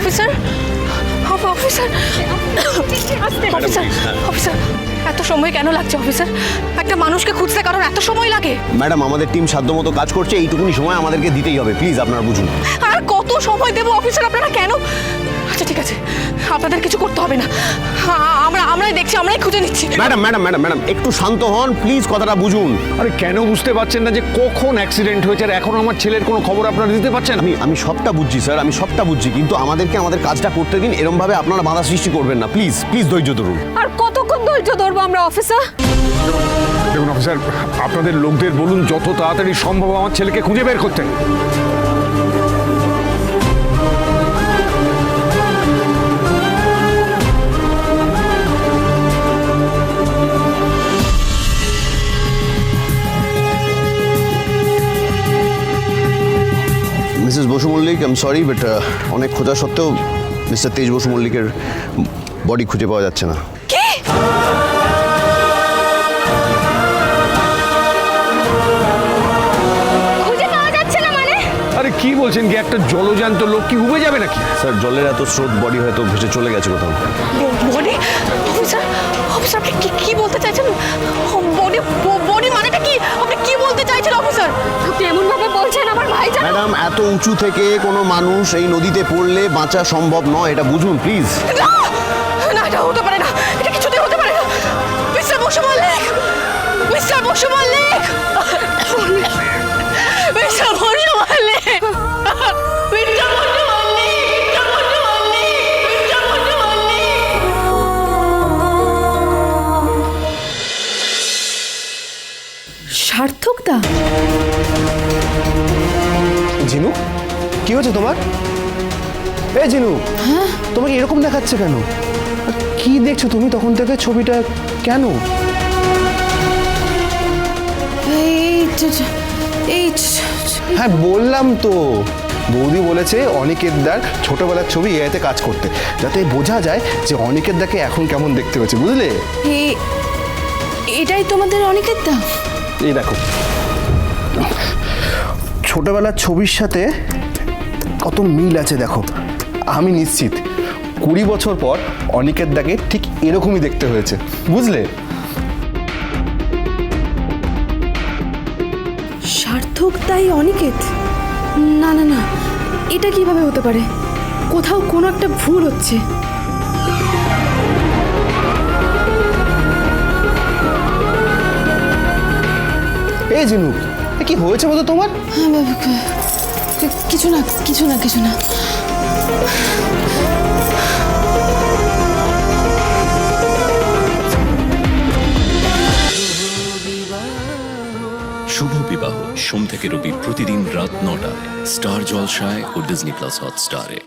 Officer officer officer officer এত সময় কেন লাগছে অফিসার? একটা মানুষকে খুঁজতে কারণ এত সময় লাগে? ম্যাডাম, আমাদের টিম সাধ্যমতো কাজ করছে, এইটুকুনি সময় আমাদেরকে দিতেই হবে, প্লিজ আপনারা বুঝুন। আর কত সময় দেবো অফিসার আপনারা? কেন? আচ্ছা ঠিক আছে, আপনাদের কিছু করতে হবে না, আমরাই দেখছি, আমরাই খুঁজে নিচ্ছি। ম্যাডাম ম্যাডাম ম্যাডাম ম্যাডাম একটু শান্ত হন প্লিজ, কথাটা বুঝুন। আরে কেন বুঝতে পারছেন না যে কখন অ্যাক্সিডেন্ট হয়েছে আর এখন আমার ছেলের কোনো খবর আপনারা দিতে পারছেন? আমি সবটা বুঝছি স্যার, আমি সবটা বুঝছি, কিন্তু আমাদেরকে আমাদের কাজটা করতে দিন, এরকম ভাবে আপনারা বাধা সৃষ্টি করবেন না, প্লিজ প্লিজ ধৈর্য ধরুন। আর কতক্ষণ ধৈর্য ধরবো আমরা অফিসার? দেখুন অফিসার, আপনাদের লোকদের বলুন যত তাড়াতাড়ি সম্ভব আমার ছেলেকে খুঁজে বের করতে। Mrs Basu Mallick, I am sorry but অনেক খোঁজা সত্ত্বেও মিস্টার তেজ বসু মল্লিকের বডি খুঁজে পাওয়া যাচ্ছে না। কি? খুঁজে পাওয়া যাচ্ছে না মানে? আরে কি বলছেন কি, একটা জলজান্ত লোক কি উবে যাবে নাকি? স্যার, জলের এত স্রোত, বডি হয়তো ভেসে চলে গেছে কোথাও। বডি? অফিসার অফিসার আপনি কি বলতে চাইছেন? বডি বডি মানেটা কি? আপনি কি বলতে চাইছেন অফিসার? আপনি এমন ভাবে বলছেন আমার ভাইজান। ম্যাডাম, এত উঁচু থেকে কোনো মানুষ এই নদীতে পড়লে বাঁচা সম্ভব নয়, এটা বুঝুন প্লিজ। না না, এটা হতে পারে না, এটা কিছুতেই হতে পারে না। Mr Basu Mallick, Mr Basu Mallick, Mr Basu Mallick, Mr Basu Mallick, Mr Basu Mallick, Mr Basu Mallick. Sarthak da, Jinu, কি হয়েছে তোমার? এ জিনু, তোমাকে এরকম দেখাচ্ছে কেন? আর কি দেখছো তুমি তখন থেকে ছবিটা? কেন? হ্যাঁ বললাম তো, বৌদি বলেছে অনিকেত দার ছোটবেলার ছবি এআইতে কাজ করতে, যাতে বোঝা যায় যে অনিকেত দাকে এখন কেমন দেখতে হয়েছে, বুঝলে? এটাই তোমাদের অনিকেত দা? এই দেখো, ছোটবেলার ছবির সাথে কত মিল আছে দেখো। আমি নিশ্চিত 20 বছর পর অনিকেত দাকে ঠিক এরকমই দেখতে হয়েছে, বুঝলে? সার্থক দাই অনিকেত? না না না, এটা কিভাবে হতে পারে? কোথাও কোনো একটা ভুল হচ্ছে। এই জিনু, কি হয়েছে বলো তোমার? কিছু না কিছু না কিছু না। শুভ বিবাহ সোম থেকে রবি প্রতিদিন রাত 9টায় স্টার জলসায় ও ডিজনি প্লাস হটস্টারে।